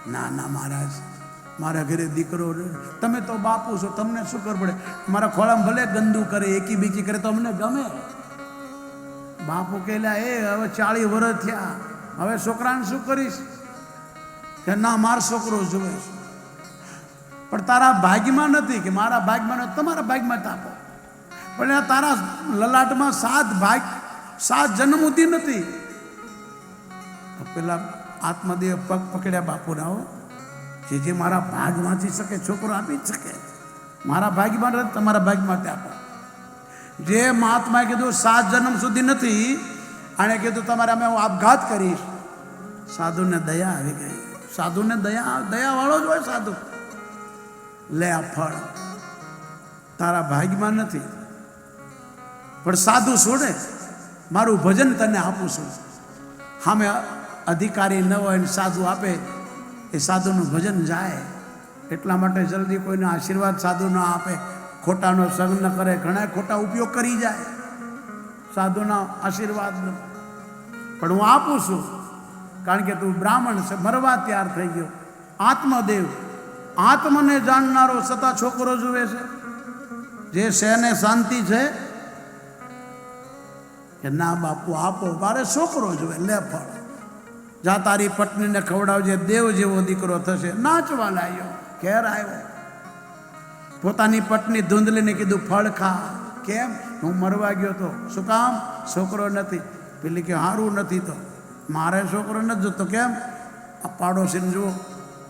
ના ના મહારાજ, મારા ઘરે દીકરો, તમે તો બાપુ છો, તમને શું ખબર પડે? મારા ખોળામાં ભલે ગંદુ કરે, એકી બીકી કરે તો અમને ગમે. બાપુ કહેલા એ હવે 40 વર્ષ થયા, હવે છોકરાને શું કરીશ? કે ના મારો છોકરો જોવે છે. પણ તારા ભાગ્યમાં નથી કે મારા ભાગ્યમાં નથી, તમારા ભાગ્યમાં તાપો. પણ તારા લલાટમાં 7 ભાગ 7 જન્મુતી નથી. પેલા આત્મદેવ પગ પકડ્યા બાપુના, હો જે મારા ભાગમાંથી શકે છોકરો આપી જ શકે. મારા ભાગ્યમાં નથી, તમારા ભાગ્યમાં આપો. જે મહાત્માએ કીધું 7 જન્મ સુધી નથી, આણે કીધું તમારે અમે આપઘાત કરીશ. સાધુને દયા આવી ગઈ. સાધુને દયા વાળો જ હોય સાધુ. લે આ ફળ તારા ભાગ્યમાં નથી, પણ સાધુ છોડે, મારું ભજન તને આપું છું. સામે અધિકારી ન હોય ને સાધુ આપે, એ સાધુનું ભજન જાય. એટલા માટે જલ્દી કોઈને આશીર્વાદ સાધુ ન આપે, ખોટાનો સંગ ન કરે. ઘણા ખોટા ઉપયોગ કરી જાય સાધુના આશીર્વાદનો. પણ હું આપું છું, કારણ કે તું બ્રાહ્મણ છે, મરવા તૈયાર થઈ ગયો. આત્મદેવ આત્મને જાણનારો છતાં છોકરો જુએ છે. જે શેને શાંતિ છે કે ના બાપુ આપો, મારે છોકરો જુએ. લે ફળ, જા તારી પત્નીને ખવડાવજે, દેવ જેવો દીકરો થશે. નાચવા લાગ્યો, ઘેર આવ્યો. પોતાની પત્ની ધૂંધલીને કીધું ફળ ખા. કેમ? હું મરવા ગયો તો. શું કામ? છોકરો નથી. પેલી કે સારું નથી તો મારે છોકરો નથી જોતો. કેમ? આ પાડોશીને જુઓ,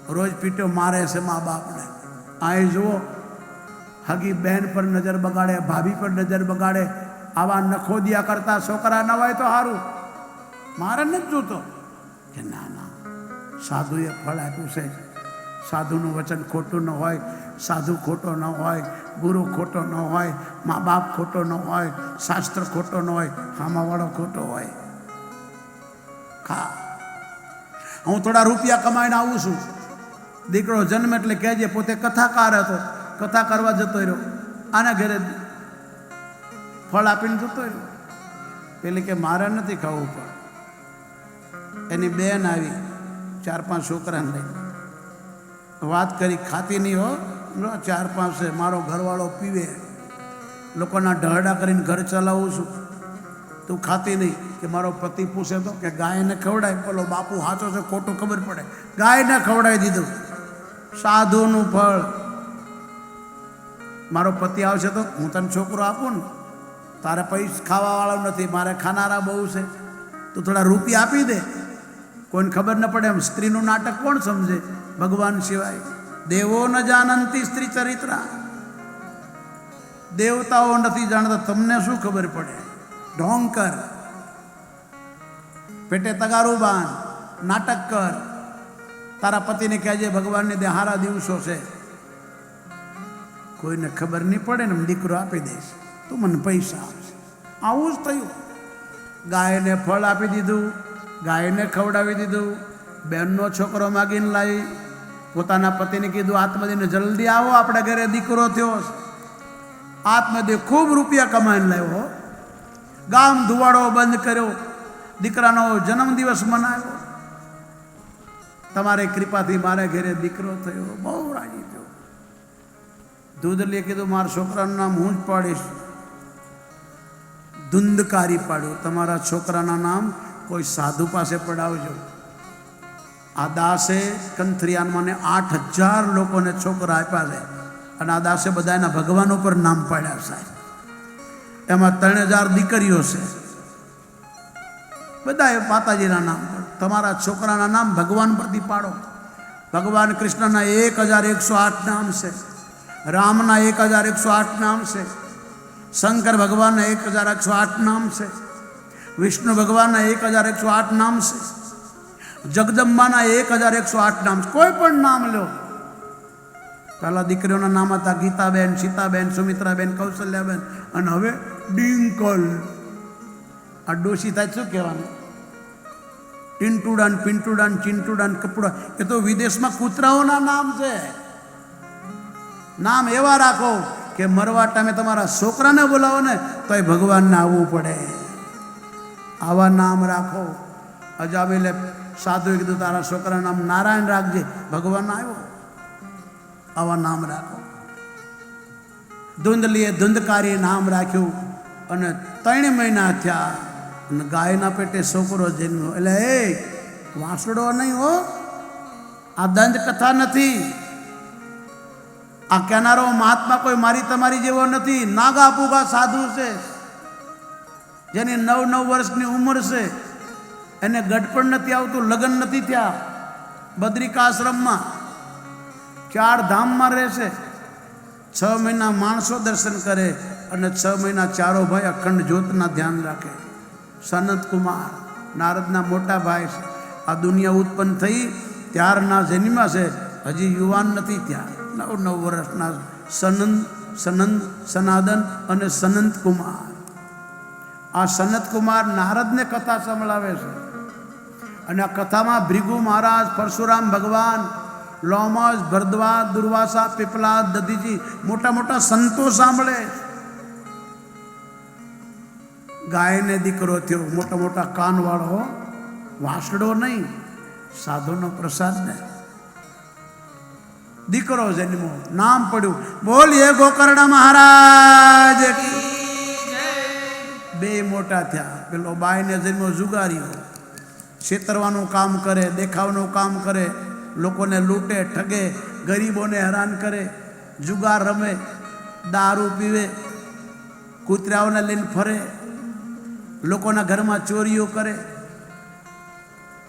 રોજ પીટો મારે છે મા બાપને. અહીં જુઓ, હગી બહેન પર નજર બગાડે, ભાભી પર નજર બગાડે. આવા નખોદિયા કરતા છોકરા ન હોય તો સારું, મારે નથી જોતો. કે ના ના, સાધુએ ફળ આપ્યું છે. સાધુનું વચન ખોટું ન હોય, સાધુ ખોટો ન હોય, ગુરુ ખોટો ન હોય, મા બાપ ખોટો ન હોય, શાસ્ત્ર ખોટો ન હોય, હામાવાળો ખોટો હોય. ખા. હું થોડા રૂપિયા કમાઈને આવું છું. દીકરો જન્મ એટલે કહેજે, પોતે કથાકાર હતો, કથા કરવા જતો રહ્યો. આના ઘરે ફળ આપીને જતો રહ્યો. પેલી કે મારે નથી ખાવું. પણ એની બેન આવી 4-5 છોકરાને લઈને વાત કરી, ખાતી નહીં હો, 4-5 છે. મારો ઘરવાળો પીવે, લોકોના ઢહડા કરીને ઘર ચલાવું છું, તું ખાતી નહીં. કે મારો પતિ પૂછે તો કે ગાયને ખવડાય. પેલો બાપુ સાચો છે ખોટું ખબર પડે. ગાયને ખવડાવી દીધું. સાધુનું ફળ. મારો પતિ આવશે તો હું તને છોકરો આપું ને, તારે પૈસા ખાવાવાળો નથી, મારે ખાનારા બહુ છે, તું થોડા રૂપિયા આપી દે. કોઈને ખબર ન પડે. એમ સ્ત્રીનું નાટક કોણ સમજે ભગવાન સિવાય? દેવો ન જાનંતી સ્ત્રી ચરિત્રા. દેવતાઓ નથી જાણતા, તમને શું ખબર પડે? ઢોંકર, પેટે તગારું બાંધ, નાટક કર. તારા પતિને કહેજે ભગવાનને દે, હારા દિવસો છે. કોઈને ખબર નહીં પડે ને દીકરો આપી દઈશ, તું મને પૈસા આપશે. આવું જ થયું. ગાયને ફળ આપી દીધું, ગાયને ખવડાવી દીધું. બહેનનો છોકરો માગીને લાવી. પોતાના પતિને કીધું આત્મદેવને જલ્દી આવો, આપણા ઘરે દીકરો થયો. આત્મદેવ ખૂબ રૂપિયા કમાઈને લાવ્યો. ગામ ધુવાડો બંધ કર્યો, દીકરાનો જન્મદિવસ મનાવ્યો. તમારી કૃપાથી મારા ઘરે દીકરો થયો. બહુ રાજી થયો. ધૂંધલીએ કીધું મારા છોકરાનું નામ હું જ પાડીશ. ધુંધકારી પાડ્યું. તમારા છોકરાના નામ કોઈ સાધુ પાસે પડાવજો. આ દાસે કંથરિયાન મને 8000 લોકોને છોકરા આપ્યા છે. અને આ દાસે બધા એના ભગવાન ઉપર નામ પાડ્યા સાહેબ. એમાં 3000 દીકરીઓ છે. બધા એ માતાજીના નામ પર. તમારા છોકરાના નામ ભગવાન પરથી પાડો. ભગવાન કૃષ્ણના 1108 નામ છે. રામના 1108 નામ છે. શંકર ભગવાનના 1108 નામ છે. વિષ્ણુ ભગવાનના 1108 નામ છે. જગદંબાના 1108 નામ છે. કોઈ પણ નામ લો. પહેલા દીકરીઓના નામ હતા ગીતાબેન, સીતાબેન, સુમિત્રાબેન, કૌશલ્યાબેન, અને હવે ડિંકલ. આ ડોશી થાય શું કહેવાનું? ટિન્ટુડાન, પિન્ટુડાન, ચિન્ટુડાન, કપડા. એ તો વિદેશમાં કૂતરાઓના નામ છે. નામ એવા રાખો કે મરવા ટાઈમે તમારા છોકરાને બોલાવો ને તો એ ભગવાનને આવવું પડે. આવા નામ રાખો. અજાબેલે સાધુએ કીધું તારા છોકરાનું નામ નારાયણ રાખજે. ભગવાન આવ્યો, આવા નામ રાખો. ધૂંધલીએ ધૂંધકારી નામ રાખ્યું અને 3 મહિના થયા અને ગાયના પેટે છોકરો જન્મ્યો. એટલે એ વાંસડો નહીં હો, આ દંત કથા નથી. આ કહેનારો મહાત્મા કોઈ મારી તમારી જેવો નથી. નાગા પૂગા સાધુ છે, જેની 9 વર્ષની ઉંમર છે, એને ગઢપણ નથી આવતું, લગ્ન નથી થયા, બદ્રિકાશ્રમમાં 4 ધામમાં રહેશે. 6 મહિના માણસો દર્શન કરે અને 6 મહિના ચારો ભાઈ અખંડ જ્યોતના ધ્યાન રાખે. સનત કુમાર નારદના મોટા ભાઈ છે. આ દુનિયા ઉત્પન્ન થઈ ત્યારના જન્મ્યા છે, હજી યુવાન નથી ત્યાં. 9 વર્ષના સનાદન અને સનંત કુમાર. આ સનત કુમાર નારદને કથા સંભળાવે છે અને આ કથામાં ભૃગુ મહારાજ, પરશુરામ ભગવાન, લોમસ, ભરદ્વાજ, દુર્વાસા, પીપલા, દધીજી મોટા મોટા સંતો સાંભળે. ગાયને દીકરો થયો, મોટા મોટા કાનવાળો, વાંસડો નહીં, સાધુનો પ્રસાદ ને દીકરો જન્મો, નામ પડ્યું. બોલીએ ગોકર્ણ મહારાજ. 2 મોટા થયા. પેલો બાયને જન્મો જુગારીઓ, છેતરવાનું કામ કરે, દેખાવનું કામ કરે, લોકોને લૂંટે, ઠગે, ગરીબોને હેરાન કરે, જુગાર રમે, દારૂ પીવે, કૂતરાઓને લઈને ફરે, લોકોના ઘરમાં ચોરીઓ કરે.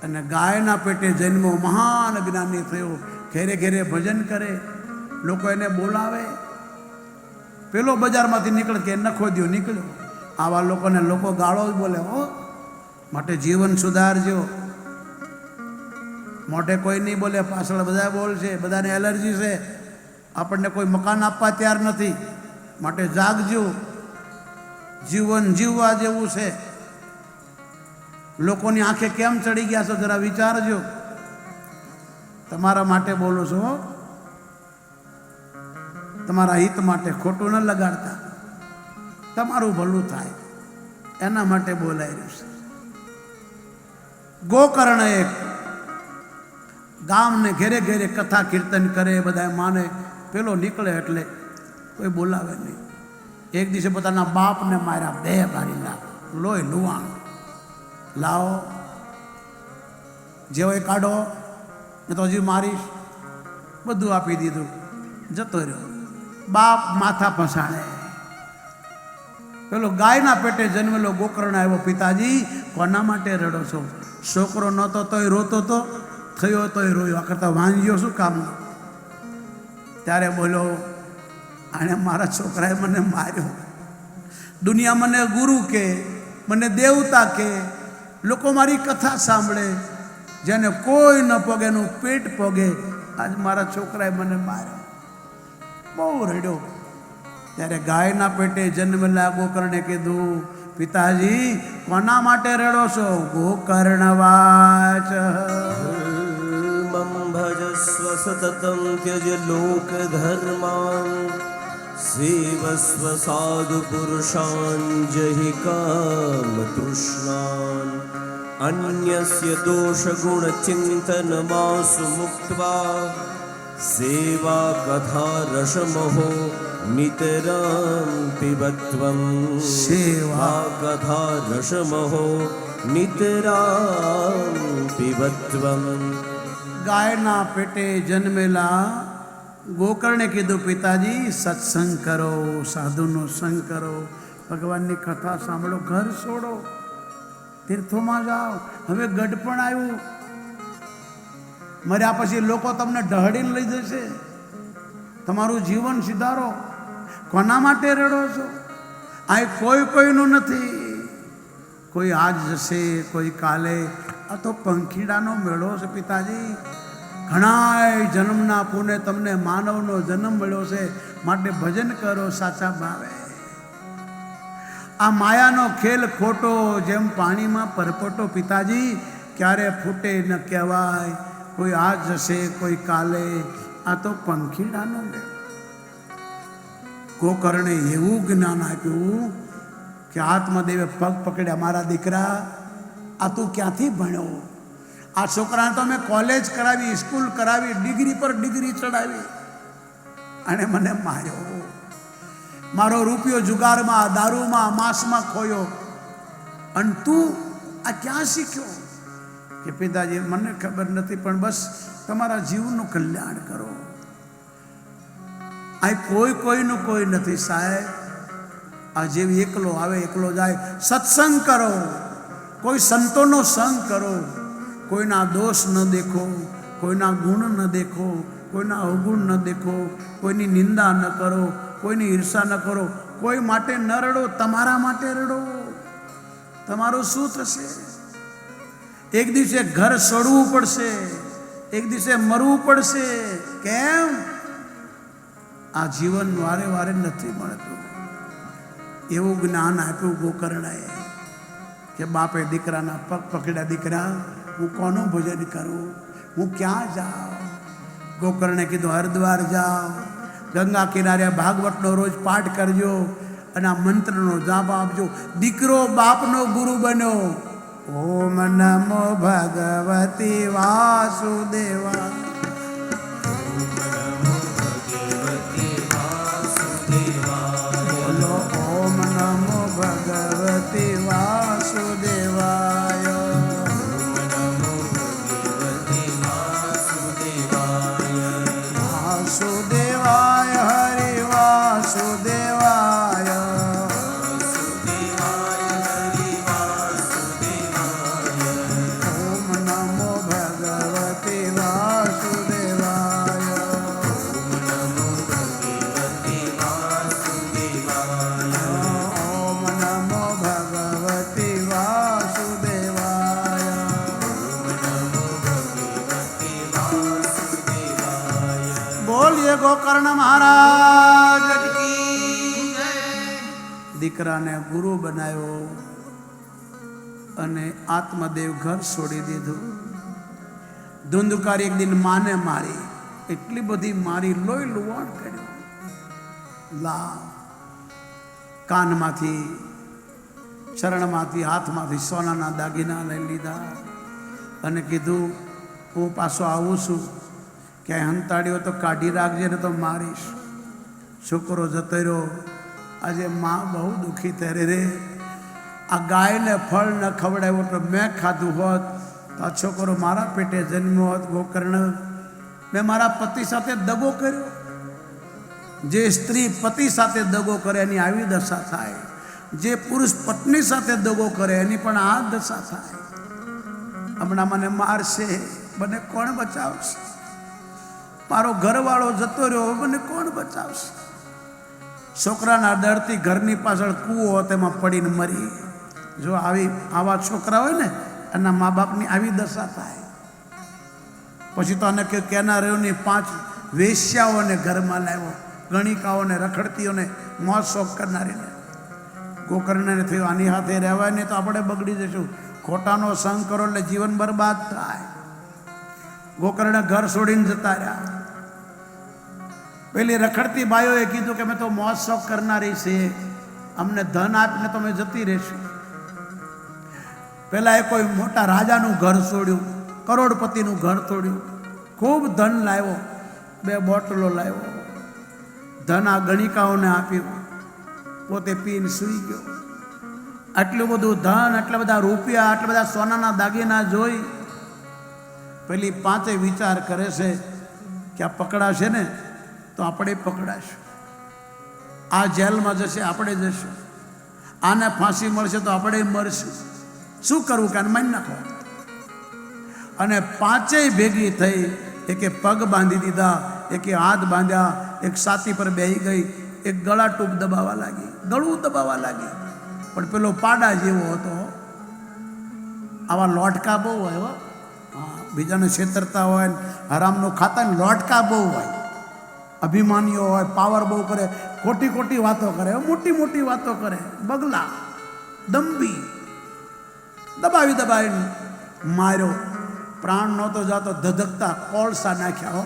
અને ગાયના પેટે જન્મો, મહાન જ્ઞાની થયો, ઘેરે ઘેરે ભજન કરે, લોકો એને બોલાવે. પેલો બજારમાંથી નીકળે કે નખો દ્યો, નીકળ્યો. આવા લોકોને લોકો ગાળો જ બોલે હો. માટે જીવન સુધારજો. મોઢે કોઈ નહીં બોલે, પાછળ બધા બોલશે. બધાને એલર્જી છે, આપણને કોઈ મકાન આપવા તૈયાર નથી. માટે જાગજો. જીવન જીવવા જેવું છે. લોકોની આંખે કેમ ચડી ગયા છો જરા વિચારજો. તમારા માટે બોલું છું, તમારા હિત માટે. ખોટું ન લગાડતા, તમારું ભલું થાય એના માટે બોલાઈ રહ્યું છે. ગોકર્ણ એક ગામને ઘેરે ઘેરે કથા કીર્તન કરે, બધા માને. પેલો નીકળે એટલે કોઈ બોલાવે નહીં. એક દિવસે પોતાના બાપને માર્યા, 2 બારી લાખ લોહી લુવાણ. લાવો, જેવો કાઢો, ને તો હજી મારીશ. બધું આપી દીધું, જતો રહ્યો. બાપ માથા પસાડે. પેલો ગાયના પેટે જન્મેલો ગોકર્ણ આવ્યો. પિતાજી, કોના માટે રડો છો? છોકરો નહોતો તોય રોતો તો, થયો તોય રોયો. આ કરતા વાંજ્યો શું કામનો? ત્યારે બોલ્યો, આણે મારા છોકરાએ મને માર્યો. દુનિયા મને ગુરુ કે, મને દેવતા કે, લોકો મારી કથા સાંભળે, જેને કોઈ ન પોગે એનું પેટ પોગે. આજ મારા છોકરાએ મને માર્યો. બહુ રડ્યો. ત્યારે ગાયના પેટે જન્મેલા ગોકર્ણે કીધું, પિતાજી, કોના માટે રડો છો? ગોકર્ણ વાચ મમ ભજસ્વ સતતમ ત્યજ લોક ધર્માન સેવસ્વ સાધુ પુરુષાન જહિ કામ તૃષ્ણાન અન્યસ્ય દોષ ગુણ ચિંતન માસુ મુક્ત્વા સેવા કથા રસમહો નિતરામ પિબત્વમ. સેવા કથા રસમહો નિતરામ પિબત્વમ. ગાયના પેટે જન્મેલા ગોકર્ણે કીધું, પિતાજી, સત્સંગ કરો, સાધુનો સંગ કરો, ભગવાનની કથા સાંભળો, ઘર છોડો, તીર્થોમાં જાઓ. હવે ગઢપણ આવ્યું, મર્યા પછી લોકો તમને ઢહડીને લઈ જશે. તમારું જીવન સુધારો. કોના માટે રડો છો? આ કોઈનું નથી. કોઈ આજ જશે, કોઈ કાલે. આ તો પંખીડાનો મેળો છે પિતાજી. ઘણા જન્મના પુણે તમને માનવનો જન્મ મળ્યો છે, માટે ભજન કરો સાચા ભાવે. આ માયાનો ખેલ ખોટો, જેમ પાણીમાં પરપોટો. પિતાજી, ક્યારે ફૂટે ન કહેવાય. કોઈ આજ જશે, કોઈ કાલે. આ તો પંખીડાનો મેળો. ગોકર્ણે એવું જ્ઞાન આપ્યું કે આત્મદેવે પગ પકડ્યા, મારા દીકરા, આ તું ક્યાંથી ભણ્યો? આ છોકરાને તો અમે કોલેજ કરાવી, સ્કૂલ કરાવી, ડિગ્રી પર ડિગ્રી ચડાવી, અને મને માર્યો. મારો રૂપિયો જુગારમાં, દારૂમાં, માંસમાં ખોયો. અને તું આ ક્યાં શીખ્યો? કે પિતાજી મને ખબર નથી, પણ બસ તમારા જીવનું કલ્યાણ કરો. આ કોઈનું કોઈ નથી સાહેબ. આ જેવી એકલો આવે એકલો જાય. સત્સંગ કરો, કોઈ સંતોનો સંગ કરો. કોઈના દોષ ન દેખો, કોઈના ગુણ ન દેખો, કોઈના અવગુણ ન દેખો, કોઈની નિંદા ન કરો, કોઈની ઈર્ષા ન કરો. કોઈ માટે ન રડો, તમારા માટે રડો. તમારું શું થશે? એક દિવસે ઘર છોડવું પડશે, એક દિવસે મરવું પડશે. કેમ? આ જીવન વારે વારે નથી મળતું. એવું જ્ઞાન આપ્યું ગોકર્ણએ કે બાપે દીકરાના પગ પકડ્યા. દીકરા, હું કોનું ભજન કરું? હું ક્યાં જાઉં? ગોકર્ણે કીધું હરિદ્વાર જાઓ, ગંગા કિનારે ભાગવતનો રોજ પાઠ કરજો અને આ મંત્રનો જાપ આપજો. દીકરો બાપનો ગુરુ બન્યો. ઓમ નમો ભગવતી વાસુદેવા. બોલો ઓમ નમો ભગવતી વાસુદેવાય. વાસુદેવાય હરિ વાસુદેવાય. ઓમ નમો ભગવતી વાસુદેવાય. ઓમ નમો ભગવતી વાસુદેવાય. બોલીએ ગોકર્ણ મહારાજ કી જય. દીકરાને ગુરુ બનાવ્યો અને આત્મદેવ ઘર છોડી દીધું. ધુંધુકારી એક દિન માને મારી, એટલી બધી મારી, લોહી લુવાણ કર્યું. લા કાનમાંથી, ચરણમાંથી, હાથમાંથી સોનાના દાગીના લઈ લીધા અને કીધું હું પાછો આવું છું, ક્યાંય હંતાડ્યો તો કાઢી રાખજે ને તો મારીશ. છોકરો જતો રહ્યો. આજે માં બહુ દુઃખી થઈ રે. આ ગાયને ફળ ન ખવડાવ્યો તો મેં ખાધું હોત તો આ છોકરો મારા પેટે જન્મ્યો હોત. ગોકર્ણ, મેં મારા પતિ સાથે દગો કર્યો. જે સ્ત્રી પતિ સાથે દગો કરે એની આવી દશા થાય. જે પુરુષ પત્ની સાથે દગો કરે એની પણ આ દશા થાય. હમણાં મને મારશે, મને કોણ બચાવશે? મારો ઘરવાળો જતો રહ્યો, મને કોણ બચાવશે? છોકરાના ડરથી ઘરની પાછળ કૂવો તેમાં પડીને મરી. જો આવા છોકરા હોય ને, એના મા બાપની આવી દશા થાય. પછી તો આને કેના રહ્યોની 5 વેશ્યાઓને ઘરમાં લાવ્યો, ગણિકાઓને, રખડતીઓને, મોજ શોખ કરનારીને. ગોકર્ણને થયું આની હાથે રહેવાય નહીં તો આપણે બગડી જશું. ખોટાનો સંગ કરો એટલે જીવન બરબાદ થાય. ગોકર્ણ ઘર છોડીને જતા રહ્યા. પેલી રખડતી બાઈઓએ કીધું કે મેં તો મોજ શોખ કરનારી છે, અમને ધન આપીને તો અમે જતી રહીશું. પેલા એ કોઈ મોટા રાજાનું ઘર છોડ્યું, કરોડપતિનું ઘર તોડ્યું, ખૂબ ધન લાવ્યો, 2 બોટલો લાવ્યો. ધન આ ગણિકાઓને આપ્યું, પોતે પીને સૂઈ ગયો. આટલું બધું ધન, આટલા બધા રૂપિયા, આટલા બધા સોનાના દાગીના જોઈ પેલી 5 વિચાર કરે છે કે આ પકડાશે ને તો આપણે પકડાશું, આ જેલમાં જશે આપણે જશું, આને ફાંસી મળશે તો આપણે મરશું. શું કરવું કે આને મારી નાખો. અને 5 ભેગી થઈ. એકે પગ બાંધી દીધા, એકે હાથ બાંધ્યા, એક છાતી પર બેહી ગઈ, એક ગળા ટૂંક દબાવવા લાગી, ગળું દબાવવા લાગી. પણ પેલો પાડા જેવો હતો. આવા લોટકા બહુ હોય હો. બીજાને છેતરતા હોય, હરામનું ખાતા ને લોટકા બહુ હોય, અભિમાનીઓ હોય, પાવર બહુ કરે, ખોટી ખોટી વાતો કરે, મોટી મોટી વાતો કરે, બગલા, દંભી. દબાવી દબાવીને માર્યો. પ્રાણ નહોતો જાતો, ધધકતા કોળસા નાખ્યા હો,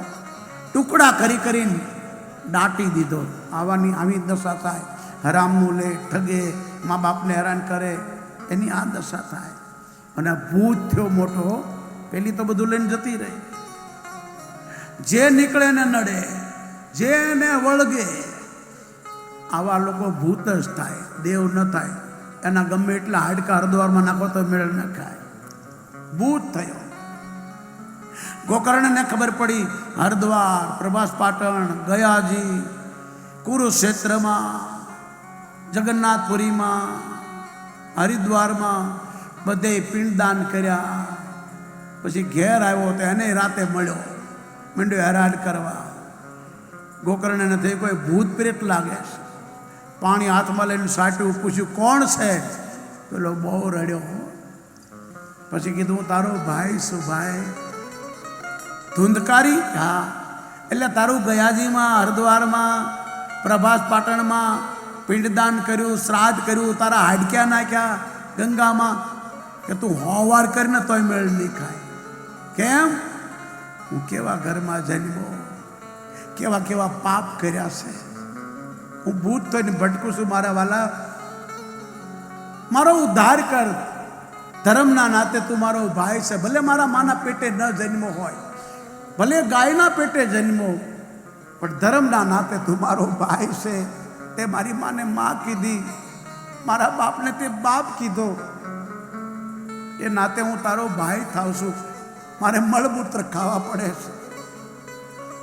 ટુકડા કરી કરીને દાટી દીધો. આવી દશા થાય. હરામનું લે, ઠગે, મા બાપને હેરાન કરે, એની આ દશા થાય. અને ભૂત થયો મોટો, પેલી તો બધું લઈને જતી રહી. જે નીકળે ને નડે, જેને વળગે, આવા લોકો ભૂત જ થાય, દેવ ન થાય. એના ગમે એટલા હાડકા હરદ્વારમાં નાખો તો મેળ ન ખાય. ભૂત થયો. ગોકર્ણને ખબર પડી હરદ્વાર, પ્રભાસ પાટણ, ગયાજી, કુરુક્ષેત્રમાં, જગન્નાથપુરીમાં, હરિદ્વારમાં બધે પિંડદાન કર્યા. પછી ઘેર આવ્યો તો એને રાતે મળ્યો, મંડ્યો હેરાન કરવા. ગોકર્ણને થઈ કોઈ ભૂત પ્રેત લાગે છે. પાણી હાથમાં લઈને સાટ્યું, પૂછ્યું કોણ છે? પેલો બહુ રડ્યો. પછી કીધું હું તારો ભાઈ છું. ભાઈ ધૂંધકારી? હા. એટલે તારું ગયાજીમાં, હરદ્વારમાં, પ્રભાસ પાટણમાં પિંડદાન કર્યું, શ્રાદ્ધ કર્યું, તારા હાડક્યા નાખ્યા ગંગામાં, કે તું હોવાર કરીને તોય મેળ નહીં ખાય. કેમ? હું કેવા ઘરમાં જન્મો, કેવા કેવા પાપ કર્યા છે. હું ભૂત થઈને ભટકું છું. મારા વાલા, મારો ઉદ્ધાર કર. ધર્મના નાતે તું મારો ભાઈ છે. ભલે મારા માના પેટે ન જન્મો હોય, ભલે ગાયના પેટે જન્મો, પણ ધર્મના નાતે તું મારો ભાઈ છે. તે મારી માને માં કીધી, મારા બાપને તે બાપ કીધો, એ નાતે હું તારો ભાઈ થાવ છું. મારે મળમૂત્ર ખાવા પડે છે.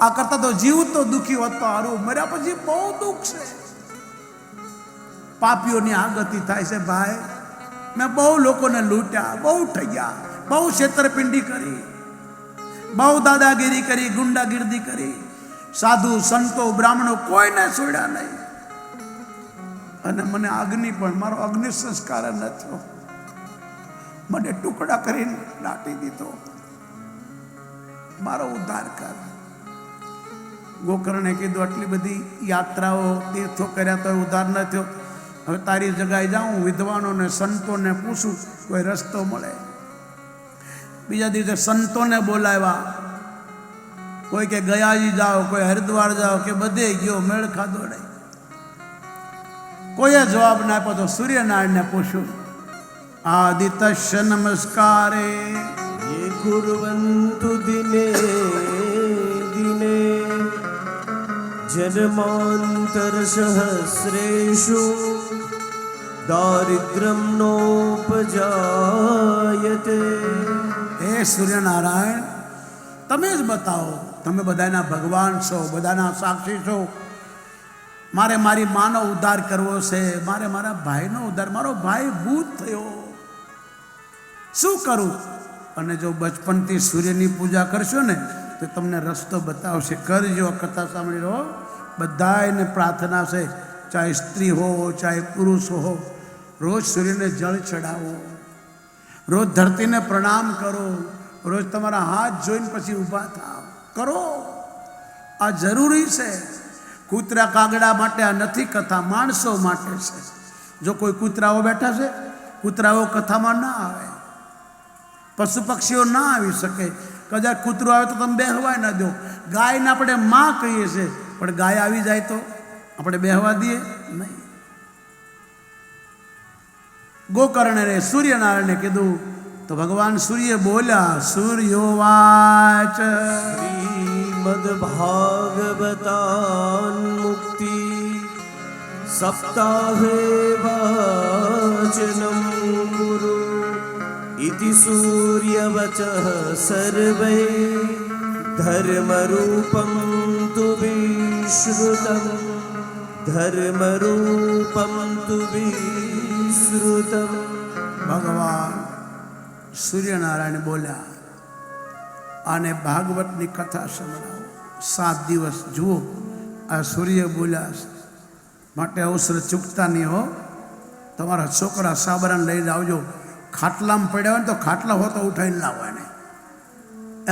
આ કરતા તો જીવ તો દુઃખી હોત તો હારું. મર્યા પછી બહુ દુઃખ છે. પાપીઓની આ ગતિ થાય છે. ભાઈ, મેં બહુ લોકોને લૂંટ્યા, બહુ ઠગ્યા, બહુ છેતરપિંડી કરી, બહુ દાદાગીરી કરી, ગુંડાગીર્દી કરી. સાધુ સંતો બ્રાહ્મણો કોઈને છોડ્યા નહીં. અને મને અગ્નિ પણ, મારો અગ્નિ સંસ્કાર ન થયો. મને ટુકડા કરીને દાટી દીધો. મારો ઉદ્ધાર કર. ગોકર્ણે કીધું આટલી બધી યાત્રાઓ તીર્થો કર્યા તો ઉદ્ધાર ન થયો. હવે તારી જગ્યાએ જાઉં, વિદ્વાનોને સંતોને પૂછું કોઈ રસ્તો મળે. બીજા દિવસે સંતોને બોલાવ્યા. કોઈ કે ગયાજી જાઓ, કોઈ હરિદ્વાર જાઓ, કે બધે ગયો, મેળ ખાધો નહીં. કોઈએ જવાબ ના આપ્યો તો સૂર્યનારાયણને પૂછ્યું. આદિત્ય નમસ્કારે ये कुर्वन्तु दिने दिने जन्मान्तर सहस्रेषु दारिद्र्यं नोपजायते. હે સૂર્યનારાયણ, તમે જ બતાવો. તમે બધાના ભગવાન છો, બધાના સાક્ષી છો. મારે મારી માનો ઉદ્ધાર કરવો છે, મારે મારા ભાઈનો ઉદ્ધાર. મારો ભાઈ ભૂત થયો, શું કરું? અને જો બચપનથી સૂર્યની પૂજા કરશો ને તો તમને રસ્તો બતાવશે. કરજો. કથા સાંભળી રહો. બધાને પ્રાર્થના છે, ચાહે સ્ત્રી હો, ચાહે પુરુષ હો, રોજ સૂર્યને જળ ચડાવો, રોજ ધરતીને પ્રણામ કરો, રોજ તમારા હાથ જોઈને પછી ઊભા થાવ. કરો. આ જરૂરી છે. કૂતરા કાગડા માટે આ નથી કથા, માણસો માટે છે. જો કોઈ કૂતરાઓ બેઠા છે, કૂતરાઓ કથામાં ના આવે, પશુ પક્ષીઓ ના આવી શકે. કદાચ કૂતરો આવે તો તમે બેહવા ના દો. ગાયને આપણે માં કહીએ છીએ, પણ ગાય આવી જાય તો આપણે બેહવા દઈએ નહીં. ગોકર્ણને સૂર્યનારાયણે કીધું તો ભગવાન સૂર્ય બોલ્યા. સૂર્યોવાચ श्रीमद्भागवतान् मुक्ति सप्ताहे वाचनं गुरु इति सूर्यवचः सर्वे धर्मरूपं तु विश्रुतं धर्मरूपं तु विश्रुतं. ભગવાન સૂર્યનારાયણ બોલ્યા, આને ભાગવતની કથા સંભળાવો. 7 દિવસ જુઓ. આ સૂર્ય બોલ્યા છે, માટે અવસર ચૂકતા નહીં હો. તમારા છોકરા સાબરાને લઈ આવજો. ખાટલામાં પડ્યા હોય ને તો ખાટલા હો તો ઉઠાઈને લાવો એને.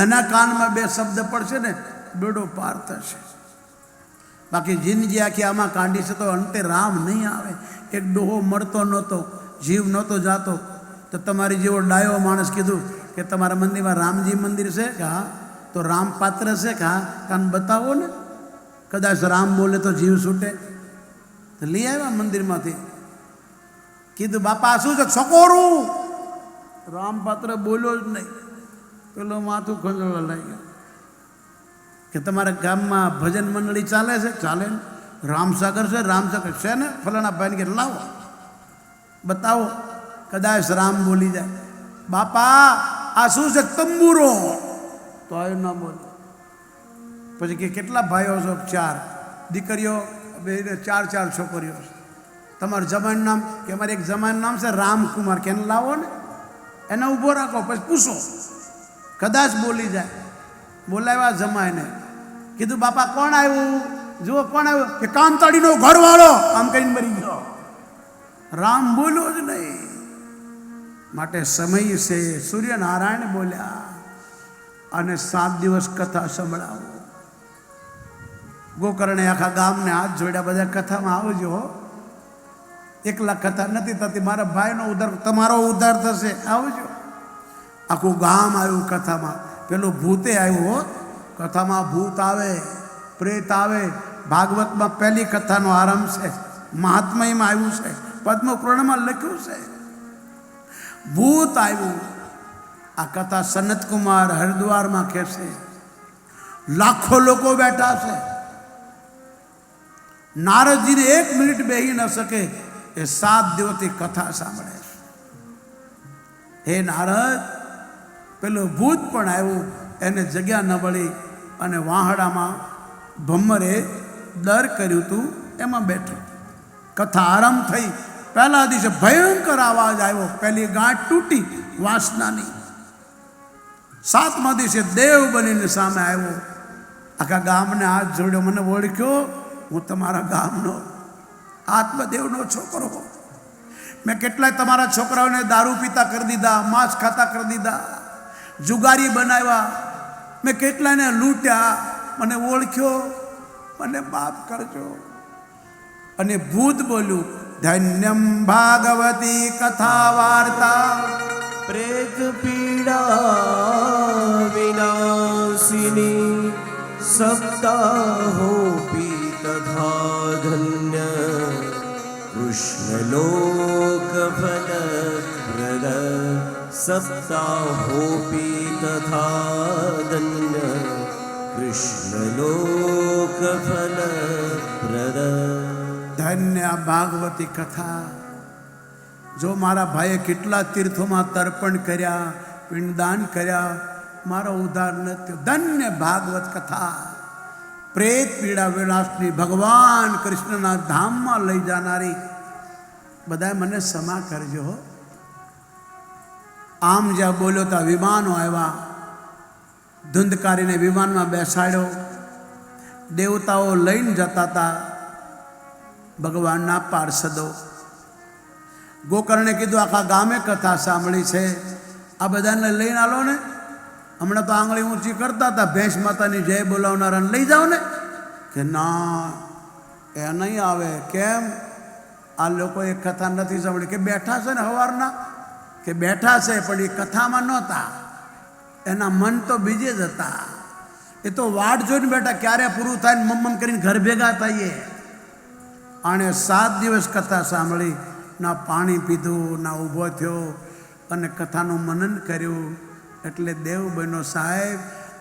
એના કાનમાં 2 શબ્દ પડશે ને, બેડો પાર થશે. બાકી જિંદગી આખી આમાં કાઢી છે તો અંતે રામ નહીં આવે. એક ડોહો મળતો નહોતો, જીવ નહોતો જાતો, તો તમારી જેવો ડાયો માણસ કીધું કે તમારા મંદિરમાં રામજી મંદિર છે કે હા, તો રામ પાત્ર છે કે હા, કાન બતાવો ને. કદાચ રામ બોલે તો જીવ છૂટે. તો લઈ આવ્યા મંદિરમાંથી. કીધું બાપા શું છે? છકોરું. રામ પાત્ર બોલ્યો જ નહીં. પેલો માથું ખંજોળવા લાગ્યો કે તમારા ગામમાં ભજન મંડળી ચાલે છે? ચાલે ને. રામસાગર છે? રામસાગર છે ને. ફલાણા ભાઈને કે લાવો બતાવો, કદાચ રામ બોલી જાય. બાપા આ શું છે? તંબુરો. તો આવ્યો ના બોલે. પછી કે કેટલા ભાઈઓ છો? 4 દીકરીઓ, 4 છોકરીઓ છે. તમારું જમાઈનું નામ? કે અમારે એક જમાઈનું નામ છે રામકુમાર. કે એને લાવો ને, એને ઊભો રાખો, પછી પૂછો, કદાચ બોલી જાય. બોલાવ્યા જમાઈને, કીધું બાપા કોણ આવ્યું? જુઓ કોણ આવ્યું? કે કામતાડીનો ઘરવાળો. આમ કહીને મરી ગયો. રામ બોલ્યો જ નહીં. માટે સમય છે. સૂર્યનારાયણ બોલ્યા અને 7 દિવસ કથા સંભળાવો. ગોકર્ણે આખા ગામને હાથ જોડ્યા, બધા કથામાં આવજો. એકલા કથા નથી થતી, મારા ભાઈનો ઉદ્ધાર, તમારો ઉદ્ધાર થશે, આવજો. આખું ગામ આવ્યું કથામાં. પેલું ભૂતે આવ્યું હો. કથામાં ભૂત આવે, પ્રેત આવે. ભાગવતમાં પહેલી કથાનો આરંભ છે, મહાત્મયમાં આવ્યું છે, પદ્મપુરાણમાં લખ્યું છે. ભૂત આવ્યું. આ કથા સનતકુમાર હરિદ્વારમાં કહેશે. લાખો લોકો બેઠા છે. નારદજીને 1 મિનિટ બેહી ન શકે, એ 7 દિવસથી કથા સાંભળે છે. હે નારદ, પેલું ભૂત પણ આવ્યું, એને જગ્યા ન મળી અને વાહડામાં ભમ્મરે દર કર્યું હતું, એમાં બેઠો. કથા આરંભ થઈ. પહેલા દિવસે ભયંકર અવાજ આવ્યો, પહેલી ગાંઠ તૂટી વાસનાની. 7મા દિવસે દેવ બનીને સામે આવ્યો. આખા ગામને હાથ જોડ્યો, મને ઓળખ્યો? હું તમારા ગામનો આત્મદેવનો છોકરો. મેં કેટલાય તમારા છોકરાઓને દારૂ પીતા કરી દીધા, માંસ ખાતા કરી દીધા, જુગારી બનાવ્યા, મેં કેટલાયને લૂંટ્યા. મને ઓળખ્યો? મને માફ કરજો. અને ભૂત બોલ્યું, ધન્યમ ભાગવતી કથા વાર્તા પ્રેત પીડા વિનાશિની સપ્તાહોપી તથા ધન્ય કૃષ્ણલોકફલપ્રદ સપ્તાહોપી તથા ધન્ય કૃષ્ણલોકફલપ્રદ. ધન્ય ભાગવતી કથા. જો મારા ભાઈએ કેટલા તીર્થોમાં તર્પણ કર્યા, પિંડદાન કર્યા, મારો ઉદ્ધાર ન થયો. ધન્ય ભાગવત કથા. પ્રેત પીડા વિનાશની, ભગવાન કૃષ્ણના ધામમાં લઈ જનારી. બધાએ મને ક્ષમા કરજો. આમ જ્યાં બોલ્યો ત્યાં વિમાનો આવ્યા. ધુંધકારીને વિમાનમાં બેસાડ્યો. દેવતાઓ લઈને જતા હતા, ભગવાનના પાર્ષદો. ગોકર્ણે કીધું આખા ગામે કથા સાંભળી છે, આ બધાને લઈને આલો ને. હમણાં તો આંગળી ઊંચી કરતા હતા, ભેંસ માતાની જય બોલાવનારાને લઈ જાઓ ને. કે ના, એ નહીં આવે. કેમ? આ લોકોએ કથા નથી સાંભળી. કે બેઠા છે ને સવારના, કે બેઠા છે પણ એ કથામાં નહોતા, એના મન તો બીજે જ હતા. એ તો વાટ જોઈને બેઠા, ક્યારે પૂરું થાય ને મમ્મ કરીને ઘર ભેગા થઈએ. આણે 7 દિવસ કથા સાંભળી, ના પાણી પીધું, ના ઊભો થયો, અને કથાનું મનન કર્યું. એટલે દેવ બન્યો. સાહેબ,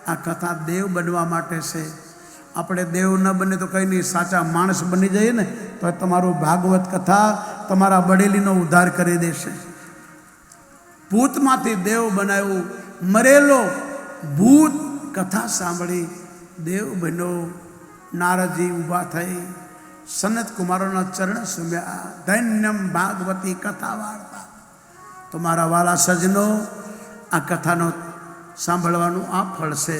આ કથા દેવ બનવા માટે છે. આપણે દેવ ન બને તો કંઈ નહીં, સાચા માણસ બની જઈએ ને તો તમારું ભાગવત કથા તમારા બડેલીનો ઉદ્ધાર કરી દેશે. ભૂતમાંથી દેવ બનાવ્યું. મરેલો ભૂત કથા સાંભળી દેવ બન્યો. નારદજી ઊભા થઈ, સનત કુમારોના ચરણ સુમ્યા. ધન્યમ ભાગવતી કથા વાર્તા. તો મારા વાલા સજનો, આ કથાનો સાંભળવાનું આ ફળ છે.